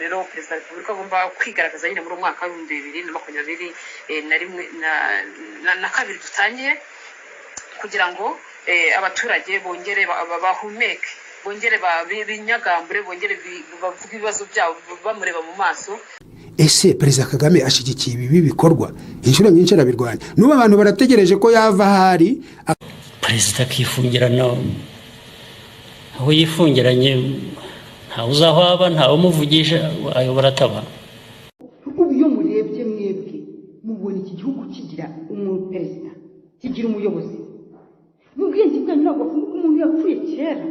rero perezida wa repubulika agomba kwigaragaza nyine muri umwaka wa 2022 dutangiye kugira ngo abaturage bongere bahumeke, bongere binyagambure, bongere bavuga ibibazo byabo bamureba mu maso. Ese Perezida Kagame ashigikiye ibi bikorwa? Inshuro nyinshi arabirwanya. Nuba abantu barategereje ko yava hari perezida akifungirana aho yifungiranye, nta uzahwaba, nta umuvugisha, ayobora ataba. Ubu iyo murebye mwebwe mubona iki gihugu kigira umuperezida, kigira umuyobozi. Mubwenge bwanyu ntabwo bavuga umuntu yapfuye kera,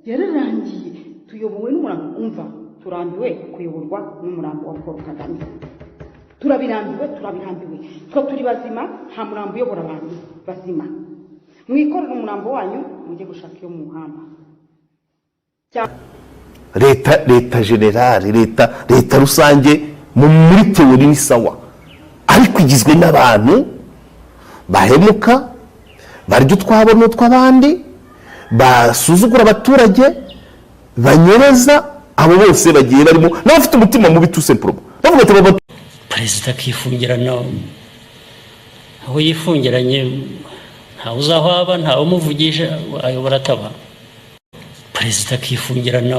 yararangiye. Tuyobowe n'umurambo, umva, turambiwe kuyoborwa n'umurambo wa Paul Kagame. Turabirambiwe. Twa turi bazima, nta murambo uyobora abantu bazima. Mwikorera umurambo wanyu mujye gushaka iyo muhamba. leta generale, leta rusange muri teori ni sawa, ariko igizwe n'abantu bahemuka, barya utwabo n'utw'abandi, basuzugura abaturage, banyereza. Abo bose bagiye barimo n'abafite umutima mubi tout simplement. Bavuga ati perezida akifungirana aho yifungiranye, nta uzahwaba, nta umuvugisha, ayobora ataba. Perezida akifungirana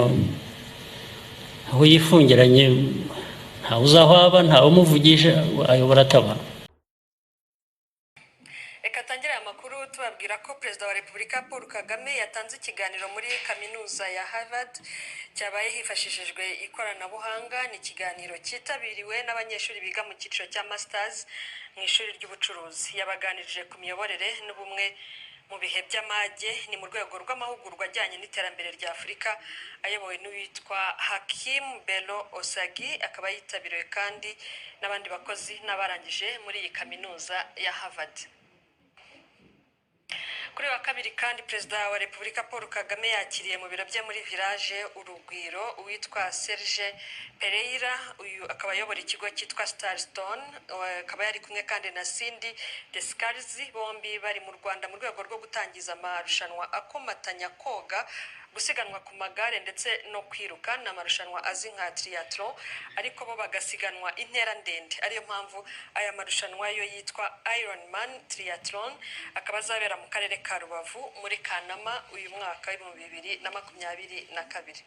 aho yifungiranye, nta uzahwaba, nta umuvugisha, ayobora ataba. Reka tangire amakuru tubabwira ko perezida wa Repubulika Paul Kagame yatanze ikiganiro muri kaminuza ya Harvard cyabaye hifashishijwe ikoranabuhanga. Ni ikiganiro cyitabiriwe n'abanyeshuri biga mu cyiciro cya masters mu ishuri ry'ubucuruzi. Yabaganirije ku miyoborere n'ubumwe mu bihe by'amage. Ni mu rwego rw'amahugurwa ajyanye n'iterambere rya Afurika ayobowe n'uwitwa Hakim Bello Osagi. Akaba yitabiriwe kandi n'abandi bakozi n'abarangije muri iyi kaminuza ya Harvard. Kuri wa kabiri kandi perezida wa Repubulika Paul Kagame yakiriye mu biro bye muri Village Urugwiro uwitwa Serge Pereira. Uyu akaba ayobora ikigo cyitwa Starstone. Akaba yari kumwe kandi na Cindy Descarzi, bombi bari mu Rwanda mu rwego rwo gutangiza amarushanwa akomatanya koga, gusiganwa ku magare ndetse no kwiruka. Ni amarushanwa azi nka triathlon, ariko bo bagasiganwa intera ndende. Ariyo mpamvu aya marushanwa yo yitwa Ironman Triathlon. Akaba azabera mu karere ka Rubavu muri Kanama uyu mwaka wa 2022.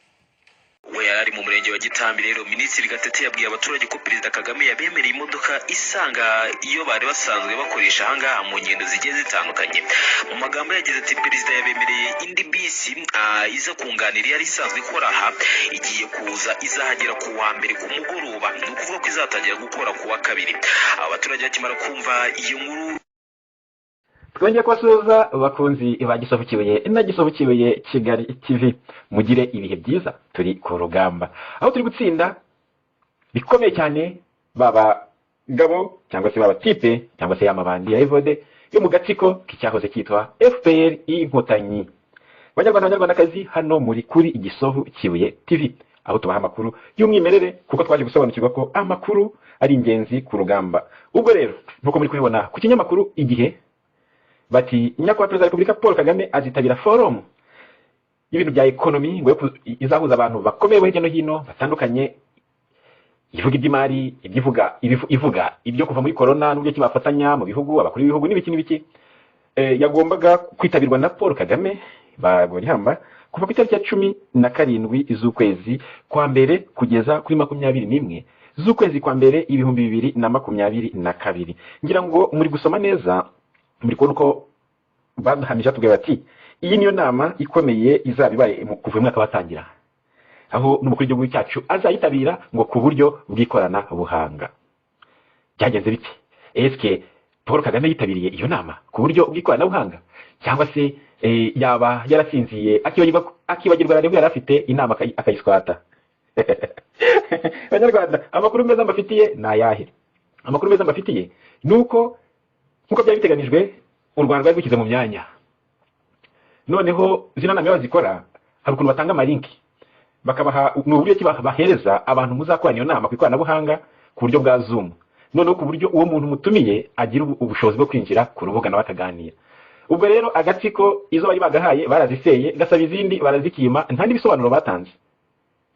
we yari mu murenge wa Gitambi. Rero Minisitiri Gatete yabwiye abaturage ko Perezida Kagame yabemereye imodoka isanga iyo bari basanzwe bakoresha ahangaha mu ngendo zigiye zitandukanye. Mu magambo yagize ati Perezida yabemereye indi bisi iza kunganira yari isanzwe ikora aha, igiye kuza izahagera ku wa mbere ku mugoroba, ni ukuvuga ko izatangira gukora ku wa kabiri. Abaturage bakimara kumva iyo nkuru twongeye kubasuhuza bakunzi ba Gisovu Kibuye na Gisovu Kibuye Kigali TV. Mugire ibihe byiza, turi ku rugamba aho turi gutsinda bikomeye cyane, baba ngabo cyangwa se baba tipe cyangwa se yamabandi ya Evode yo mu gatsiko k'icyahoze cyitwa FPR Inkotanyi. Banyarwandakazi, hano muri kuri Gisovu Kibuye TV, aho tubaha amakuru y'umwimerere kuko twaje gusobanukirwa ko amakuru ari ingenzi ku rugamba. Ubwo rero nkuko muri kubibona ku kinyamakuru Igihe, bati nyakubahwa Perezida wa Repubulika Paul Kagame azitabira forum y'ibintu bya ekonomi ngo izahuza abantu bakomeye hirya no hino batandukanye, ivuga iby'imari, ivuga ibyo kuva muri corona n'uburyo kibafatanya mu bihugu, abakuru b'ibihugu n'ibiki. Yagombaga kwitabirwa na Paul Kagame bagorihamba kuva ku itariki ya 17 z'ukwezi kwa mbere kugeza kuri 21 z'ukwezi kwa mbere 2022. Ngira ngo muri gusoma neza muri kubona uko bahamije tubwira bati iyi niyo nama ikomeye izaba ibaye kuva mu mwaka watangira, aho n'umukuru w'igihugu cyacu azayitabira ngo ku buryo bw'ikorana buhanga. Byagenze biti? Eske Paul Kagame yitabiriye iyo nama ku buryo bw'ikorana buhanga, cyangwa se yaba yarasinziye akibagirwa rero yari afite inama akayiswata? Banyarwanda, amakuru meza mbafitiye ni ayahe? Amakuru meza mbafitiye nuko nkuko byari biteganijwe u Rwanda rwari rukize mu myanya, noneho zina nama bazikora hari ukuntu batanga amalinki bakabaha n'uburyo bahereza abantu muzakorana iyo nama ku ikoranabuhanga ku buryo bwa Zoom, noneho ku buryo uwo muntu mutumiye agira ubushobozi bwo kwinjira ku rubuga nawe akaganira. Ubwo rero agatsiko izo bari bagahaye baraziseye, gasaba izindi barazikima, nta n'ibisobanuro batanze.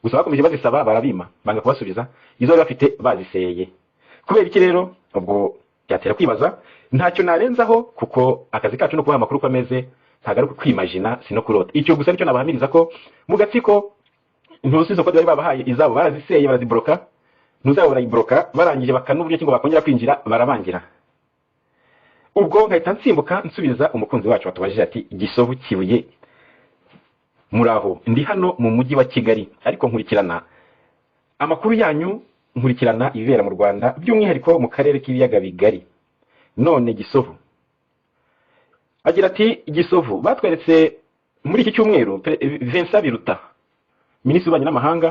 gusa bakomeje bazisaba barabima banga kubasubiza izo bari bafite baziseye. Kubera iki rero ubwo byatera kwibaza, ntacyo narenzaho kuko akazi kacu no kubaha amakuru ko ameze ntago ari kwimagina sino kurota. Icyo gusa nicyo nabahamiriza ko mu gatsiko ntusizo ko bari babahaye izabo baraziseye barazibroka, ntuzabo barayibroka barangije bakanuburyo kingo bakongera kwinjira barabangira. Ubwo nkahita nsimbuka nsubiza umukunzi wacu watubajije ati Gisovu Kibuye muraho, ndi hano mu mujyi wa Kigali ariko nkurikirana amakuru yanyu, nkurikirana ibibera mu Rwanda by'umwihariko mu karere k'ibiyaga bigari. None Gisovu agira ati Gisovu batweretse muri iki cyumweru Vincent Biruta minisitiri w'ububanyi n'amahanga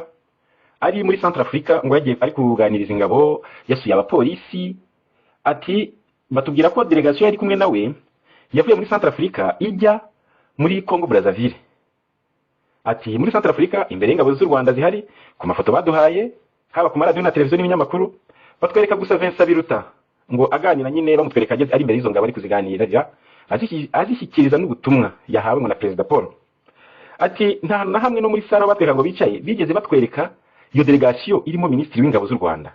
ari muri Central Africa ngo yagiye ari kuganiriza ingabo, yasuye abapolisi, ati batubwira ko delegation yari kumwe nawe yavuye muri Central Africa ijya muri Congo Brazzaville. Ati muri Central Africa imbere y'ingabo z'u Rwanda zihari, ku mafoto baduhaye haba ku maradiyo na televiziyo n'ibinyamakuru batwereka gusa Vincent Biruta ngo aganira nyine bamutwereka ageze ari imbere y'izo ngabo ari kuziganirira azishyikiriza n'ubutumwa yahawe ngo na Perezida Paul. Ati nta na hamwe no muri sara batwereka ngo bicaye bigeze batwereka iyo delegation irimo minisitiri w'ingabo z'u Rwanda.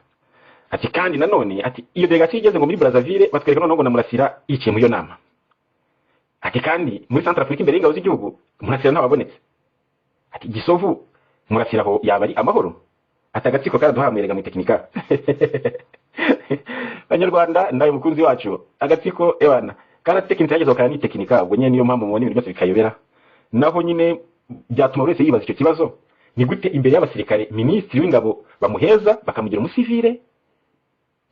Ati kandi nanone ati iyo delegation igeze ngo muri Brazzaville batwereka noneho ngo na Murasira yicaye muri iyo nama. Ati kandi muri Central Africa imbere y'ingabo z'igihugu Murasira ntababonetse. Ati Gisovu Murasira ho yaba ari amahoro. Ati agatsiko karaduhamwerega mu tekinika. Banyarwanda ndaye mukunzi wacu agatsiko ewana kana tekinika yagezo kana ni tekinika, ubwo nyene niyo mpamvu mubona ibintu byose bikayobera. Naho nyine byatuma wese yibaza icyo kibazo, ni gute imbere y'abasirikare minisitiri w'ingabo bamuheza bakamugira umusivile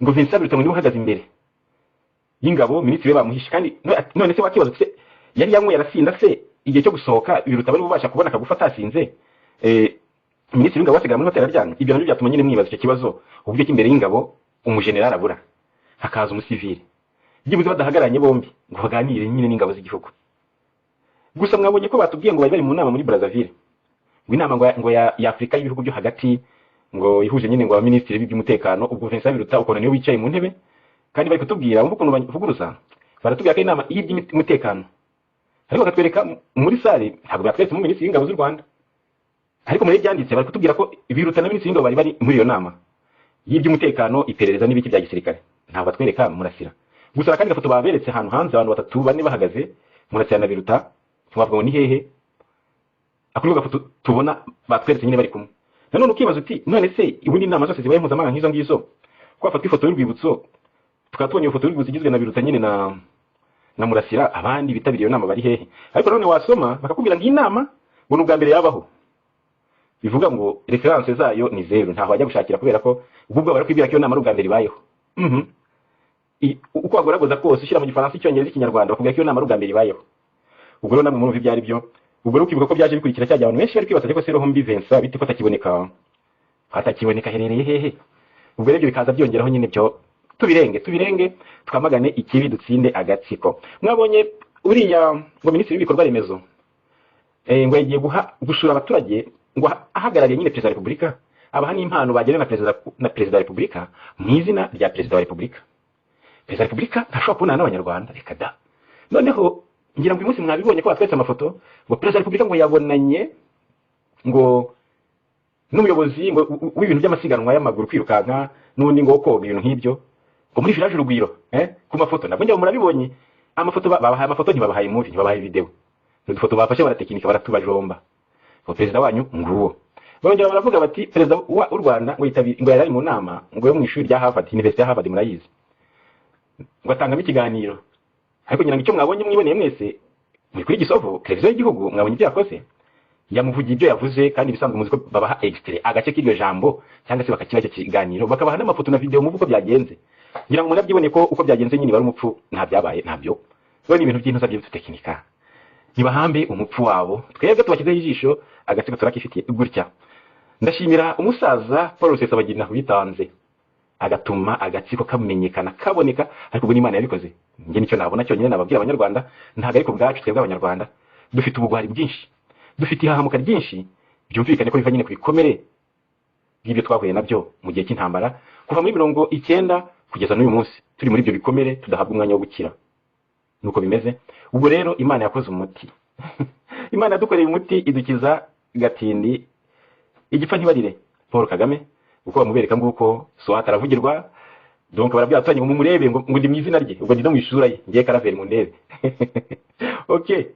ngo Vincent Biruta ngo uhagaze imbere y'ingabo minisitiri bamuhisha. Kandi none se wakibaza se yari yamwe yarasinda se igihe cyo gusohoka Biruta bari bubasha kubona akagufa atasinze minisitiri w'ingabo wasigara muri hotel aryamye. Ibyo nabyo byatuma nyine mwibaza icyo kibazo, uburyo cy'imbere y'ingabo umujenerali abura hakaza umusivile, byibuze badahagaranye bombi ngo baganire nyine n'ingabo z'igihugu. Gusa mwabonye ko batubwiye ngo bari mu nama muri Brazzaville, ngo inama ngo ya Afrika y'ibihugu byo hagati ngo ihuje nyine ngo abaminisitiri b'iby'umutekano. Ubwo Vincent Biruta ukona niyo wicaye mu ntebe, kandi bari kutubwira umva ukuntu bavuguruza, baratubwira ko inama y'iby'umutekano ariko bakatwereka muri sale ntabwo batweretse mu minisitiri w'ingabo z'u Rwanda, ariko muri byanditse bari kutubwira ko Biruta na minisitiri w'ingabo bari muri iyo nama y'iby'umutekano, iperereza n'ibiki bya gisirikare. Ntabwo batwereka Murasira. Gusa kandi gafoto baberetse ahantu hanze abantu batatu bane bahagaze, Murasira na Biruta twavuga ngo ni hehe. Akuri gafoto tubona batweretse nyine bari kumwe. Nanone ukibaza uti none se ubundi inama zose zibaye mpuzamahanga nk'izo ngizo ko afatwa ifoto y'urwibutso tukatubonye ifoto y'urwibutso igizwe na Biruta nyine na Murasira, abandi bitabiriye iyo nama bari hehe? Ariko none wasoma bakakubwira ngo inama ngo n'ubwa mbere yabaho, bivuga ngo reference zayo ni zero, ntaho bajya gushakira kubera ko ubwo bari kwibira ko iyo nama ari ubwa mbere ibayeho. Uko agoragoza kose ushyira mu gifaransa icyongereza ikinyarwanda bakubwira ko iyo nama ari ubwa mbere ibayeho. Ubwo rero namwe murumva ibyo ari byo, ubwo rero ukibuka ko byaje bikurikira cyajya abantu benshi bari kwibaza ko se roho mbi Vincent biti ko atakiboneka herereye hehe. Ubwo rero bikaza byongeraho nyine byo tubirenge twamagane ikibi dutsinde agatsiko. Mwabonye uriya ngo minisitiri w'ibikorwa remezo ngo yagiye gushura abaturage ngo ahagarariye nyine Perezida wa Repubulika, abaha n'impano bagene na Perezida wa Repubulika mu izina rya Perezida wa Repubulika. Perezida wa Repubulika ntashobora kubonana n'abanyarwanda, reka da. Noneho ngira ngo uyu munsi mwabibonye ko batwetse amafoto ngo Perezida wa Repubulika ngo yabonanye ngo n'umuyobozi ngo w'ibintu by'amasiganwa y'amaguru kwirukanka n'undi ngo koga ibintu nk'ibyo ngo muri village Urugwiro ku mafoto. Nabwo njye murabibonye amafoto babahaye amafoto ntibabahaye movie ntibabahaye video, n'udufoto bafashe baratekinika baratubajomba ngo Perezida wanyu nguwo. Bongera baravuga bati Perezida w'u Rwanda ngo yari mu nama ngo yo mu ishuri rya Harvard, University ya Harvard murayizi, ngo atangamo ikiganiro. Ariko ngira ngo icyo mwabonye mwiboneye mwese muri kuri Gisovu televiziyo y'igihugu mwabonye ibyo yakoze, yamuvugiye ibyo yavuze, kandi bisanzwe muzi ko babaha extrait agace k'iryo jambo cyangwa se bakakibaza kiganiro bakabaha n'amafoto na video muvuko byagenze. Ngira ngo murabyibone ko uko byagenze nyine bari umupfu nta byabaye ntabyo, bone ibintu by'intuza by'ibyo tekinika nibahambe umupfu wabo. Twebwe tubakizeho ijisho agatsiko turakifitiye gutya. Ndashimira umusaza Paul Rusesabagina witanze agatuma agatsiko kamenyekana kaboneka, ariko ubwo n'Imana yabikoze. Nge nicyo nabona cyonyine nababwira abanyarwanda, ntago ariko bwacu twebwe abanyarwanda dufite ubugwari bwinshi, dufite ihahamuka ryinshi, byumvikane ko biva nyine ku bikomere by'ibyo twahuye nabyo mu gihe cy'intambara kuva muri 90 kugeza n'uyu munsi turi muri ibyo bikomere tudahabwa umwanya wo gukira. Nuko bimeze. Ubwo rero Imana yakoze umuti Imana yadukoreye umuti idukiza gatindi igipfa ntibarire Paul Kagame uko bamubereka nguko Swat aravugirwa donc barabwira abaturage ngo mumurebe ngo ndi mu izina rye ubwo ndi no mu isura ye ngiye Karaveri mu ndebe okay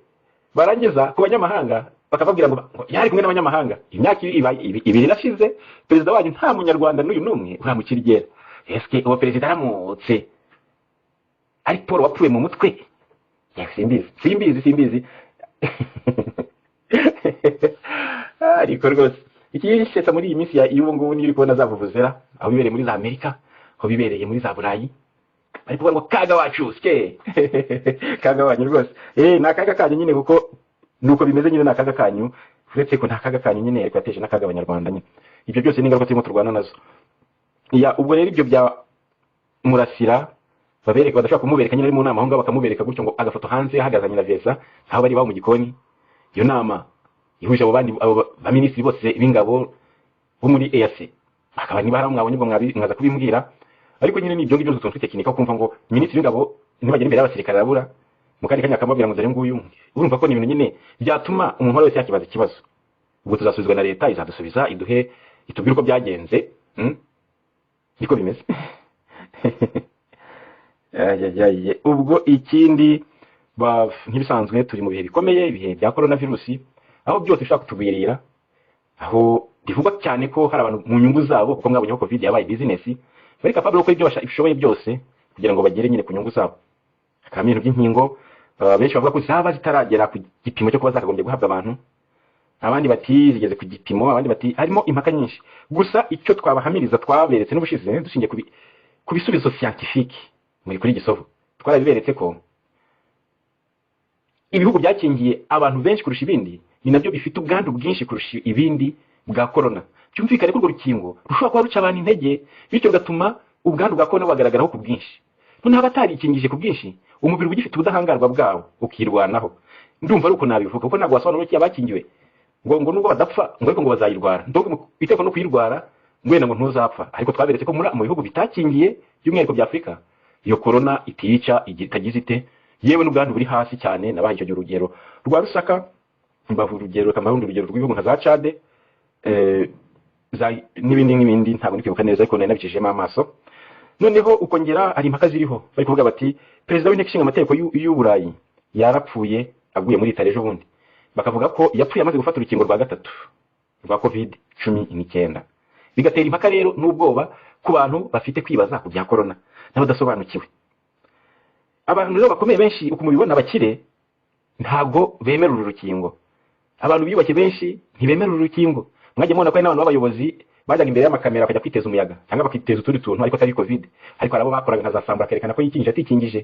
barangiza ku banyamahanga bakababwira ngo yari kumwe n'abanyamahanga imyaka ibiri irashize perezida wanyu nta munyarwanda n'uyu n'umwe uramukirigera eske uwo perezida aramutse ari Paul wapfuye mu mutwe simbizi ariko rwose ikiyishetsa muri iyi minsi y'ubu ngubu niyo uri kubona zavuvuzera aho bibereye muri za Amerika aho bibereye muri za Burayi ari kuvuga ngo kaga wacu ske kaga wanyu rwose nakaga kanyu nyine kuko nuko bimeze nyine nakaga kanyu uretse ko nakaga kanyu nyine ariko yateje nakaga abanyarwanda nyine ibyo byose n'ingaruka turimo turwana nazo ubwo rero ibyo bya Murasira babereka badashaka kumubereka nyine ari mu nama aho ngabo bakamubereka gutyo ngo agafoto hanze ahagazanye na Vesa aho bari baho mu gikoni iyo nama ihuje abo bandi ba minisitiri bose b'ingabo bo muri EAC akaba niba mwabonye ngo mwaza kubimbwira ariko nyine ni ibyo ngibyo tuntu twitekinika kumva ngo minisitiri w'ingabo nibagera imbere y'abasirikare arabura mu kandi kanya akamubwira ngo dore nguyu urumva ko ni ibintu nyine byatuma umuntu wese yakibaza ikibazo ubwo tuzasubizwa na leta izadusubiza itubwire uko byagenze niko bimeze ubwo ikindi ntibisanzwe turi mu bihe bikomeye ibihe bya coronavirus aho byose bishaka kutugwirira aho bivugwa cyane ko hari abantu mu nyungu zabo kuko mwabonye ko covid yabaye business bari capable yo gukora ibyo bashoboye byose kugira ngo bagere nyine ku nyungu zabo akaba ibintu by'inkingo benshi bavuga ko zaba zitaragera ku gipimo cyo kuba zakagombye guhabwa abantu abandi bati zigeze ku gipimo abandi bati harimo impaka nyinshi gusa icyo twabahamiriza twaberetse n'ubushize dushingiye ku bisubizo scientifique muri kuri Gisovu twarabiberetse ko ibihugu byakingiye abantu benshi kurusha ibindi ni nabyo bifite ubwandu bwinshi kurusha ibindi bwa corona cyumvikane ko urwo rukingo rushobora kuba ruca abantu intege bityo gatuma ubwandu bwa corona bugaragaraho ku bwinshi none abatarikingije ku bwinshi umubiri ugifite ubudahangarwa bwawo ukirwanaho ndumva ari uko nabivuga kuko ntabwo wasobanura ko abakingiwe ngo nubwo badapfa ngo ariko ngo bazayirwara ndoko biteko no kuyirwara ngo wenda ngo ntuzapfa ariko twaberetse ko mu bihugu bitakingiye by'umwihariko bya Afurika iyo corona itiyica itagize ite yewe n'ubwandu buri hasi cyane nabaye icyo urugero rwa Rusaka mbavu urugero kamarundi urugero rw'ibihugu nka za Chad n'ibindi ntabwo ndikibuka neza ariko nabicishijemo amaso noneho ukongera ari impaka ziriho bari kuvuga bati perezida w'inteko ishinga amategeko y'Uburayi yarapfuye aguye muri Italy ejo bundi bakavuga ko yapfuye amaze gufata urukingo rwa gatatu rwa COVID-19 bigatera impaka rero n'ubwoba ku bantu bafite kwibaza ku bya corona n'abadasobanukiwe abantu rero bakomeye benshi uko mubibona bakire ntago bemera uru rukingo abantu biyubake benshi ntibemera uru rukingo mwajye mubona ko ari n'abantu b'abayobozi bajyaga imbere y'amakamera bakajya kwiteza umuyaga cyangwa bakiteza utundi tuntu ariko atari covid ariko arabo bakoraga nka za sambura kerekana ko yikingije atikingije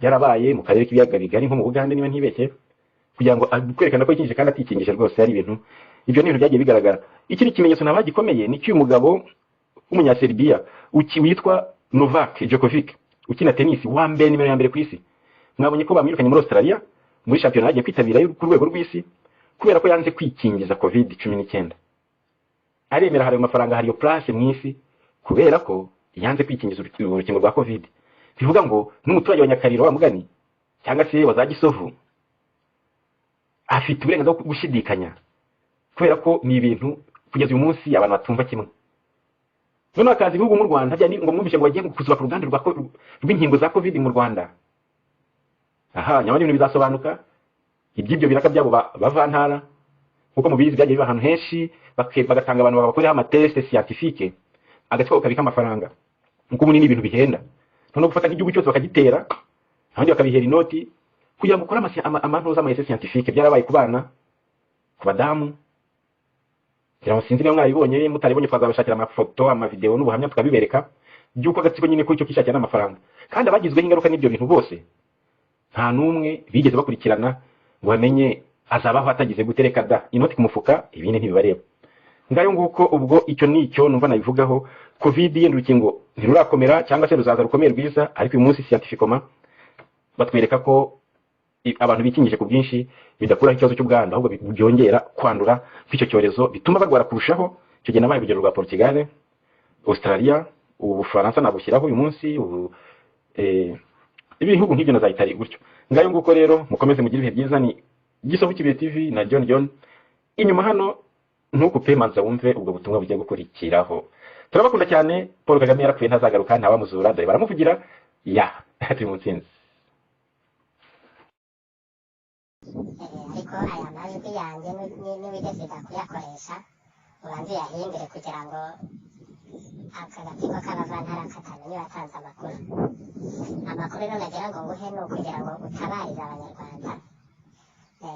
byarabaye mu karere k'ibiyaga bigari nko mu Bugande niba ntibeshye kugira ngo kwerekana ko yikingije kandi atikingije rwose ari ibintu ibyo ni ibintu byagiye bigaragara ikindi kimenyetso naba gikomeye ni cy'uyu mugabo w'umunyaserbiya witwa Novak Djokovic ukina tennis wa mbere nimero ya mbere ku isi mwabonye ko bamwirukanye muri Australia muri shampiyona yagiye kwitabira ku rwego rw'isi kubera ko yanze kwikingiza COVID-19 aremera hari amafaranga hariyo place mu isi kubera ko yanze kwikingiza urukingo rwa COVID bivuga ngo n'umuturage wa Nyakariro wa Mugani cyangwa se wa za Gisovu afite uburenganzira bwo gushidikanya kubera ko ni ibintu kugeza uyu munsi abantu batumva kimwe none akazi ibihugu mu Rwanda bya ngo mwumvishe ngo bagiye kuzura ku ruganda rw'inkingo za COVID mu Rwanda aha nyabandi ibintu bizasobanuka iby'ibyo biraka byabo bavantara kuko mubizi byagiye biba ahantu henshi bagatanga abantu babakorera amateste scientifique agatsiko kabika amafaranga nuko munini ibintu bihenda none gufata nk'igihugu cyose bakagitera abandi bakabihera inoti kugira ngo ukore amantuza amayese scientifique byarabaye ku bana ku badamu kugira ngo sinzi niba mwabibonye mutaribonye twazabashakira amafoto amavideo n'ubuhamya tukabibereka by'uko agatsiko nyine ko icyo kishakira n'amafaranga kandi abagizweho ingaruka n'ibyo bintu bose nta numwe bigeze bakurikirana ngo bamenye azabaho atagize gutereka da inoti ku mufuka ibindi ntibibareba ngayo nguko ubwo icyo nicyo numva nabivugaho covid yenda urukingo ntirurakomera cyangwa se ruzaza rukomeye rwiza ariko uyu munsi scientifically batwereka ko abantu bikingije ku bwinshi bidakuraho ikibazo cy'ubwandu ahubwo byongera kwandura kw'icyo cyorezo bituma barwara kurushaho icyo gihe nabaye urugero rwa Portugal Australia Ubufaransa nabushyiraho uyu munsi ibihugu nk'ibyo na za Italy gutyo ngayo nguko rero mukomeze mugire ibihe byiza ni Gisovu Kibihe TV na John inyuma hano ntukupe manza wumve ubwo butumwa bugiye gukurikiraho. Turabakunda cyane. Paul Kagame yarapfuye ntazagaruka, ntawamuzura, dore baramuvugira ya turi mu ntsinzi. ariko aya majwi yanjye n'ibidasiga kuyakoresha ubanza uyahindure kugira ngo aka gatsiko k'abavantara katamenya watanze amakuru. Amakuru rero nagira ngo nguhe ni ukugira ngo utabarize abanyarwanda.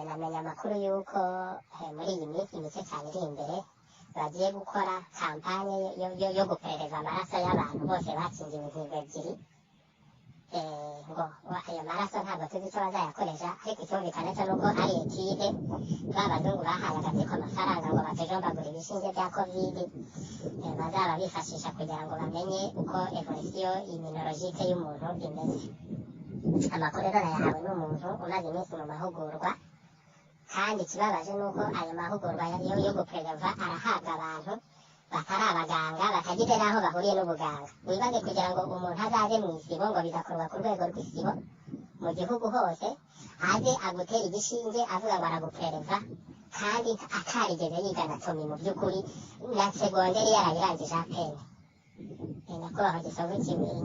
Namenye amakuru y'uko muri iyi minsi mike cyane iri imbere bagiye gukora kampanye yo guperereza amaraso y'abantu bose batsindiwe inkingo ebyiri. Ngo ayo maraso ntabwo tuzi icyo bazayakoresha, ariko icyumvikana cyo nuko ari etide b'abazungu bahaye agatsiko amafaranga ngo batejombagure ibishinge bya kovide bazaba bifashisha kugira ngo bamenye uko evolisiyo iminologike y'umuntu imeze. Amakuru rero nayahawe n'umuntu umaze iminsi mu mahugurwa, kandi ikibabaje ni uko ayo mahugurwa yo guperereza arahabwa abantu batari abaganga, batagize n'aho bahuriye n'ubuganga. Wibaze kugira ngo umuntu azaze mu isibo, ngo bigakorwa ku rwego rw'isibo mu gihugu hose, aze agutera igishinge avuga ngo araguperereza, kandi atarigeze yiga anatomi mu by'ukuri, na segonderi yarayirangije apene. Nyakubahwa Gisovu,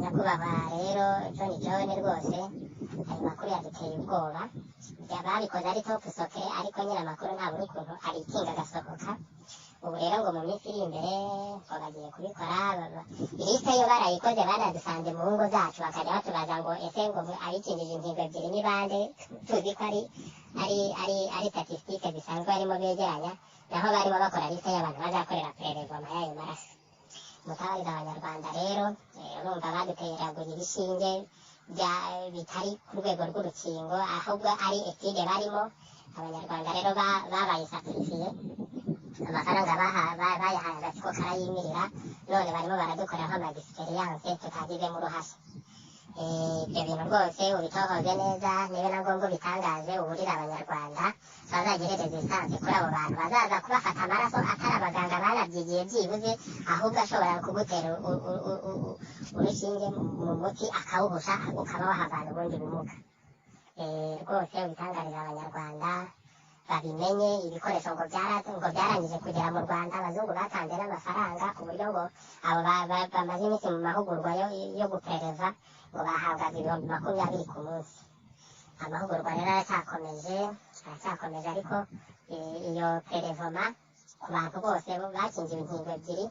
nyakubahwa rero John rwose ayo makuru yaduteye ubwoba. Babikoze ari top soke, ariko nyine amakuru ntabura ukuntu arikinga agasohoka. Ubu rero ngo mu minsi iri imbere ngo bagiye kubikora. Ilisite yo barayikoze, banadusanze mu ngo zacu bakajya batubaza ngo ese ngo abikingije inkingo ebyiri ni bande. Tuzi ko ari statistique zisanzwe barimo begeranya, naho barimo bakora liste y'abantu bazakorera pererezwa y'ayo maraso. Mutabariza abanyarwanda rero, urumva baduteragura ibishinge bitari ku rwego rw'urukingo, ahubwo ari etide barimo. Abanyarwanda rero babaye sacrifiye, amafaranga bayahaye agatsiko karayimirira, none barimo baradukoreraho amagisiperiyanse tutagizemo uruhare. Ibyo bintu rwose ubitohoze neza, niba na ngombwa ubitangaje, uburire abanyarwanda bazagire resistance kuri abo bantu bazaza kubafata amaraso atari abaganga banabyigiye byibuze, ahubwo ashobora kugutera urushinge mu muti akawuhusha, ukaba wahavana ubundi bumuga. Rwose ubitangariza abanyarwanda babimenye. Ibikoresho ngo byarangije kugera mu Rwanda, abazungu batanze n'amafaranga ku buryo ngo abo bamaze iminsi mu mahugurwa yo guperereza ngo bahabwaga 20,000 ku munsi. Amahugurwa rero aracyakomeje, ariko iyo perezoma ku bantu bose bakingiwe inkingo ebyiri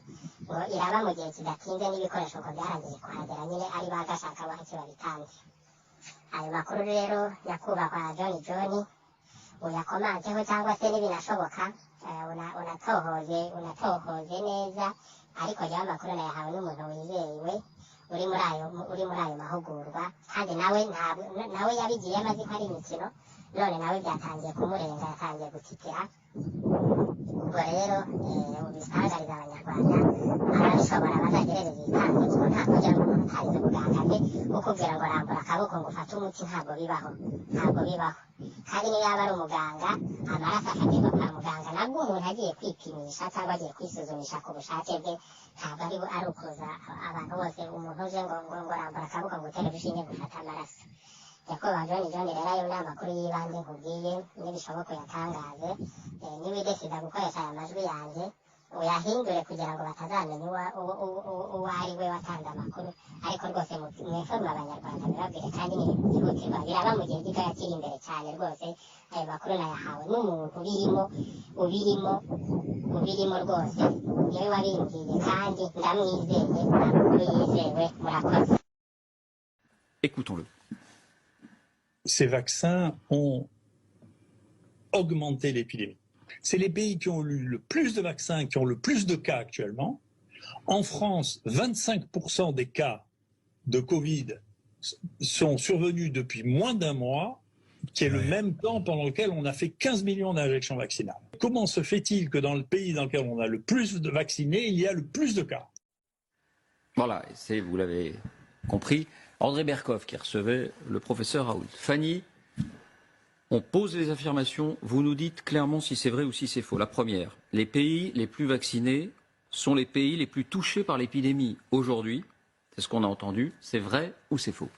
ngo iraba mu gihe kidatinze, n'ibikoresho ngo byarangije kuhagera, nyine ari bagashaka bahaki babitanze. Ayo makuru rero nyakubahwa John uyakomanteho, cyangwa se n'ibinashoboka unatohoze neza, ariko jyaho amakuru nayahawe n'umuntu wizewe uri muri ayo mahugurwa, kandi nawe yabigiye amaze ko ari imikino, none nawe byatangiye kumurenga, yatangiye gutitira. ubwo rero ubisangariza abanyarwanda barabishobora bazagerereza ibitanze kuko nta kugira ngo umuntu utarize muganga bwe ukubwira ngo rambura akaboko ngo ufate umuti, ntabwo bibaho. Kandi niyo yaba ari umuganga amaraso akagerwa kwa muganga, nabwo umuntu agiye kwipimisha cyangwa agiye kwisuzumisha ku bushake bwe, ntabwo ari ukuza abantu bose umuntu uje ngo rambura akaboko ngo utere urushinge gufata amaraso. Nyakubahwa John rero ayo ni amakuru y'ibanze nkubwiye, nibishoboka uyatangaze, niwidesida gukoresha aya majwi yanjye uyahindure kugira ngo batazamenya uwo ari we watanze amakuru, ariko rwose mweforme abanyarwanda bibabwire, kandi ni ibintu byihutirwa biraba mu gihe gitoya kiri imbere cyane. Rwose ayo makuru nayahawe n'umuntu ubirimo rwose, niwe wabimbwiye kandi ndamwizeye, amakuru yizewe. Murakoze. Écoutons-le. Ces vaccins ont augmenté l'épidémie. C'est les pays qui ont eu le plus de vaccins, qui ont le plus de cas actuellement. En France, 25% des cas de Covid sont survenus depuis moins d'un mois, qui est le même temps pendant lequel on a fait 15 millions d'injections vaccinales. Comment se fait-il que dans le pays dans lequel on a le plus de vaccinés, il y a le plus de cas? Voilà, vous l'avez compris, André Berkoff qui recevait le professeur Raoult. Fanny, on pose les affirmations, vous nous dites clairement si c'est vrai ou si c'est faux. La première, les pays les plus vaccinés sont les pays les plus touchés par l'épidémie aujourd'hui. C'est ce qu'on a entendu. C'est vrai ou c'est faux?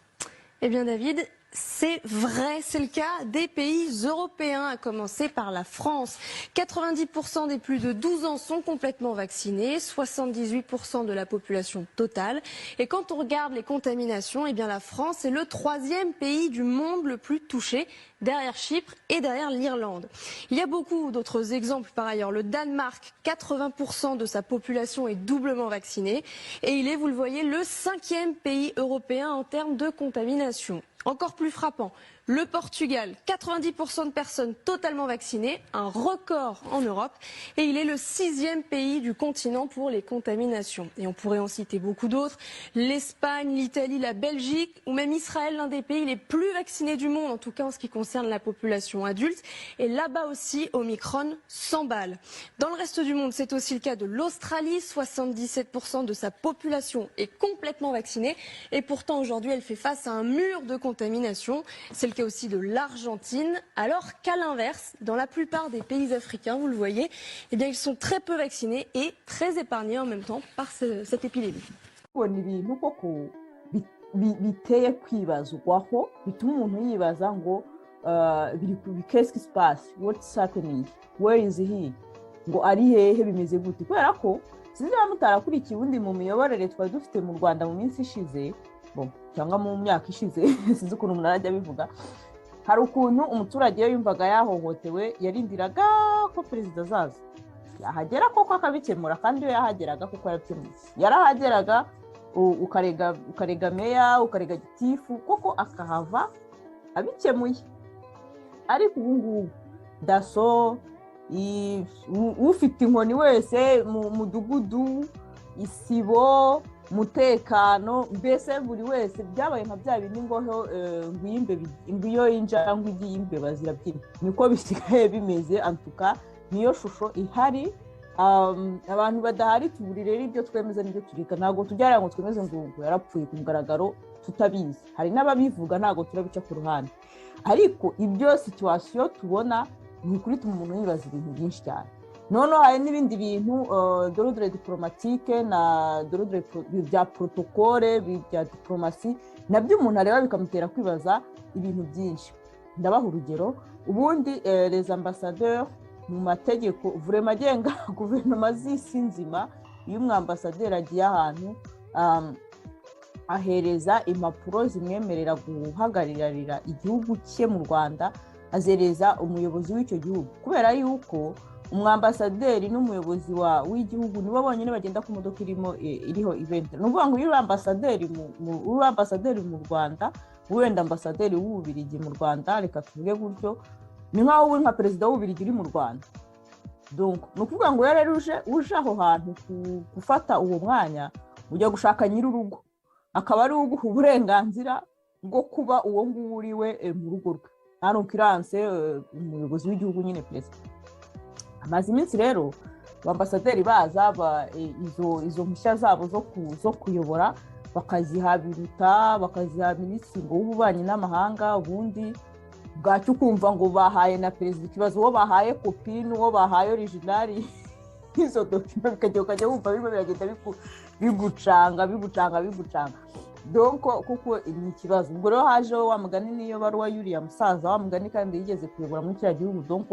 Eh bien David, c'est vrai, c'est le cas des pays européens, à commencer par la France. 90% des plus de 12 ans sont complètement vaccinés, 78% de la population totale. Et quand on regarde les contaminations, eh bien la France est le 3e pays du monde le plus touché, derrière Chypre et derrière l'Irlande. Il y a beaucoup d'autres exemples par ailleurs. Le Danemark, 80% de sa population est doublement vaccinée et il est, vous le voyez, le 5e pays européen en termes de contamination. Encore plus frappant, le Portugal, 90% de personnes totalement vaccinées, un record en Europe, et il est le 6e pays du continent pour les contaminations. Et on pourrait en citer beaucoup d'autres, l'Espagne, l'Italie, la Belgique, ou même Israël, l'un des pays les plus vaccinés du monde, en tout cas en ce qui concerne la population adulte. Et là-bas aussi, Omicron s'emballe. Dans le reste du monde, c'est aussi le cas de l'Australie, 77% de sa population est complètement vaccinée, et pourtant aujourd'hui elle fait face à un mur de contamination. C'est le cas aussi de l'Argentine, alors qu'à l'inverse, dans la plupart des pays africains, vous le voyez, eh bien, ils sont très peu vaccinés et très épargnés en même temps par cette épidémie. Ubona ibintu koko biteye kwibazwaho bituma umuntu yibaza ngo qu'est-ce qui se passe, what's happening, where is he, ngo ari hehe, bimeze gute, kubera ko sinzi niba mutarakurikiye ubundi mu miyoborere twari dufite mu Rwanda mu minsi ishize cyangwa mu myaka ishize sinzi ukuntu umuntu arajya abivuga, hari ukuntu umuturage iyo yumvaga yahohotewe yarindiraga ko perezida azaza yahagera koko akabikemura, kandi iyo yahageraga kuko yarahageraga ukarega meya, ukarega gitifu, koko akahava abikemuye. Ariko ubu ngubu daso ufite inkoni wese mu mudugudu, isibo, mutekano, mbese buri wese byabaye nka bya bindi ngoho ngwiyo injangwe igiye imbeba zirabyina, niko bisigaye bimeze. Antuka niyo shusho ihari. Abantu badahari tuburi rero ibyo twemeza n'ibyo turika, ntabwo tujyara ngo twemeze ngo yarapfuye ku mugaragaro tutabizi. Hari n'ababivuga ntabwo turabica ku ruhande, ariko ibyo situation tubona ni kuri umuntu yibaza ibintu byinshi cyane. Noneho hari n'ibindi bintu d'ordre diplomatique na d'ordre bya protocole bya diplomasi, nabyo umuntu areba bikamutera kwibaza ibintu byinshi. Ndabaha urugero, ubundi les ambassadeurs mu mategeko vraiment agenga guverinoma z'isi nzima, iyo umwambasaderi agiye ahantu ahereza impapuro zimwemerera guhagararira igihugu cye mu Rwanda, azereza umuyobozi w'icyo gihugu, kubera yuko umwambasaderi n'umuyobozi w'igihugu nibo bonyine bagenda ku modoka iriho event. Nuvuga ngo uri ambasaderi mu Rwanda, wenda ambasaderi w'Ububiligi mu Rwanda, reka tuvuge gutyo, ni nkaho uri nka perezida w'Ububiligi uri mu Rwanda. Donc nukuvuga ngo yari uje aho hantu gufata uwo mwanya, ujya gushaka nyir'urugo, akaba ari uguha uburenganzira bwo kuba uwo nguwo uriwe mu rugo rwe, nta nukiranse umuyobozi w'igihugu nyine perezida. Amaze iminsi rero abambasaderi baza izo mpushya zabo zo kuyobora bakaziha biruta, bakaziha minisitiri w'ububanyi n'amahanga, ubundi bwacyo ukumva ngo bahaye na perezida ikibazo, uwo bahaye kopi n'uwo bahaye originali izo document ukajya wumva birimo biragenda bigucanga. Donc kuko ni ikibazo. Ubwo rero hajeho wa mugani niyo baruwa yuriya musaza wa mugani kandi yigeze kuyobora muri kiriya gihugu. Donc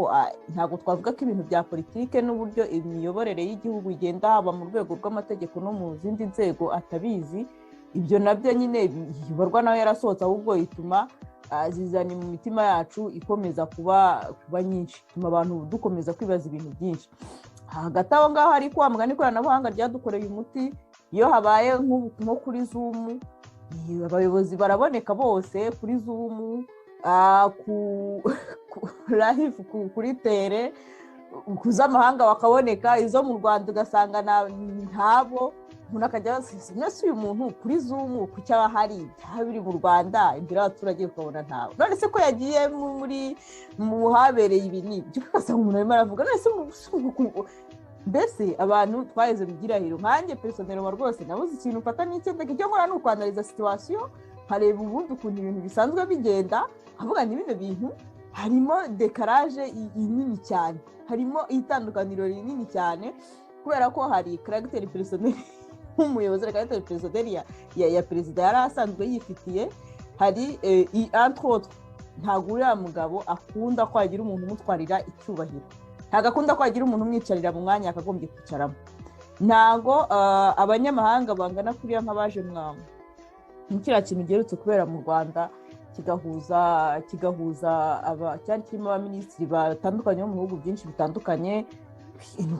ntabwo twavuga ko ibintu bya politike n'uburyo imiyoborere y'igihugu igenda haba mu rwego rw'amategeko no mu zindi nzego atabizi. Ibyo nabyo nyine bibarwa nawe yarasohotse, ahubwo ituma zizana mu mitima yacu ikomeza kuba nyinshi, ituma abantu dukomeza kwibaza ibintu byinshi. Hagati aho ngaho ariko wa mugani ikoranabuhanga ryadukoreye umuti. Iyo habaye nko kuri Zoom, abayobozi baraboneka bose kuri Zoom, live kuri tere, kuzamahanga bakaboneka, izo mu Rwanda ugasanga ntabo. Umuntu akajya nese uyu muntu kuri Zoom ku cyaba hari biri mu Rwanda imbere y'abaturage ukabona ntawe. None se ko yagiye mu habereye ibi n'ibyo, ugasanga umuntu arimo aravuga nese mbese abantu twaheze bigirahiro. Nkanjye personnellement rwose nabuze ikintu ufata n'icyendeke cyo nkora n'ukwanaliza situation, hareba ubundi ukuntu ibintu bisanzwe bigenda, avuga ni bino bintu harimo décalage nini cyane, harimo itandukaniro rinini cyane, kubera ko hari caractère personnel nk'umuyobozi, caractère personnel ya perezida yari asanzwe yifitiye, hari entre autres ntabwo uriya mugabo akunda ko hagira umuntu umutwarira icyubahiro, ntabwo akunda ko hagira umuntu umwicarira mu mwanya akagombye kwicaramo. Ntabwo abanyamahanga bangana kuriya nk'abaje mwamu kiriya kintu giherutse kubera mu Rwanda kigahuza cyari kirimo abaminisitiri batandukanye bo mu bihugu byinshi bitandukanye.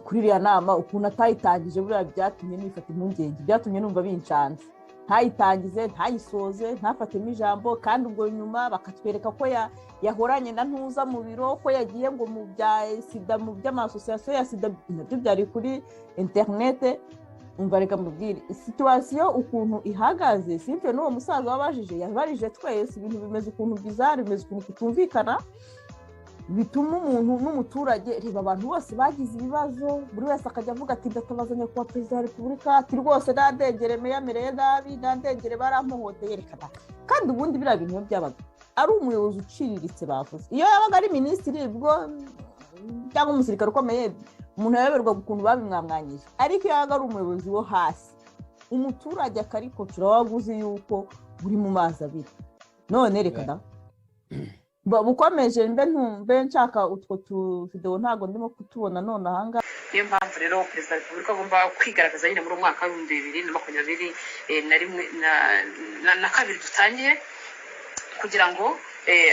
Kuri iriya nama ukuntu atayitangije buriya byatumye nifata impungenge, byatumye numva bincanze. Ntayitangize, ntayisoze, ntafatemo ijambo, kandi ubwo nyuma bakatwereka ko yahoranye na ntuza mu biro, ko yagiye ngo mu bya sida, mu by'amasosiyasiyo ya sida, nabyo byari kuri interinete. Umva reka mubwire situwasiyo ukuntu ihagaze, simple n'uwo musaza wabajije yabajije twese, ibintu bimeze ukuntu bizarre, bimeze ukuntu kutumvikana, bituma umuntu n'umuturage reba abantu bose bagize ibibazo, buri wese akajya avuga ati ndatabazanya kuba perezida wa repubulika, ati rwose ndandengere meyamereye nabi, ndandengere barampohoteye. Reka kandi ubundi biriya bintu byabaga ari umuyobozi uciriritse bavuze. Iyo yabaga ari minisitiri bwo cyangwa umusirikare ukomeye umuntu yayoberwa ukuntu babimwamwanyije, ariko iyo yabaga ari umuyobozi wo hasi umuturage akarikocura waguze yuko buri mu mazi abiri. None reka da bukomeje mbe nshaka utwo tuvideo ntago ndimo kutubona none ahanga. Niyo mpamvu rero perezida wa repubulika agomba kwigaragaza nyine muri umwaka wa 2022 dutangiye, kugira ngo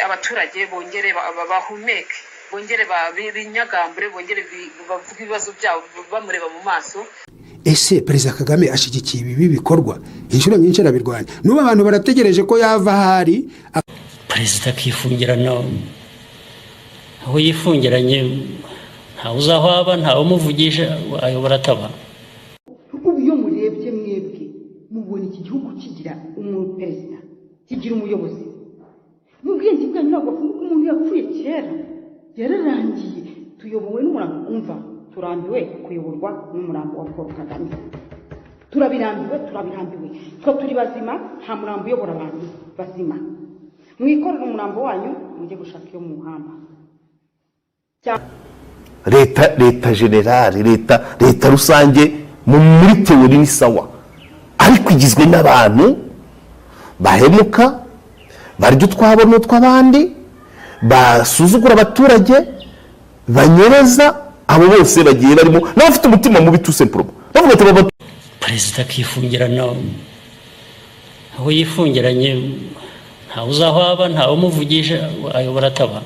abaturage bongere bahumeke, bongere binyagambure, bongere bavuga ibibazo byabo bamureba mu maso. Ese Perezida Kagame ashigikiye ibi bikorwa? Inshuro nyinshi arabirwanya. N'ubu abantu barategereje ko yava ahari perezida akifungirana aho yifungiranye, ntawe uzi aho aba, ntawe umuvugisha, ayobora ataba. Ubu iyo murebye mwebwe mubona iki gihugu kigira umuperezida, kigira umuyobozi. Mu bwenge bwanyu ntabwo bavuga umuntu yapfuye kera, yararangiye. Tuyobowe n'umurambo, umva turambiwe kuyoborwa n'umurambo wa Paul Kagame. Turabirambiwe. Twe turi bazima, nta murambo uyobora abantu bazima. Mwikorera umurambo wanyu mujye gushaka iyo muhamba. leta generale, leta rusange muri teori ni sawa, ariko igizwe n'abantu bahemuka, barya utwabo n'utw'abandi, basuzugura abaturage, banyereza. Abo bose bagiye barimo n'abafite umutima mubi tout simplement bavuga ati perezida akifungirana aho yifungiranye, ntawe uzi aho aba, ntawe umuvugisha, ayobora ataba.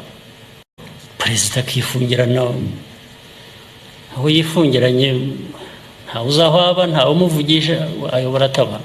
Perezida akifungirana aho yifungiranye, ntawe uzi aho aba, ntawe umuvugisha, ayobora ataba.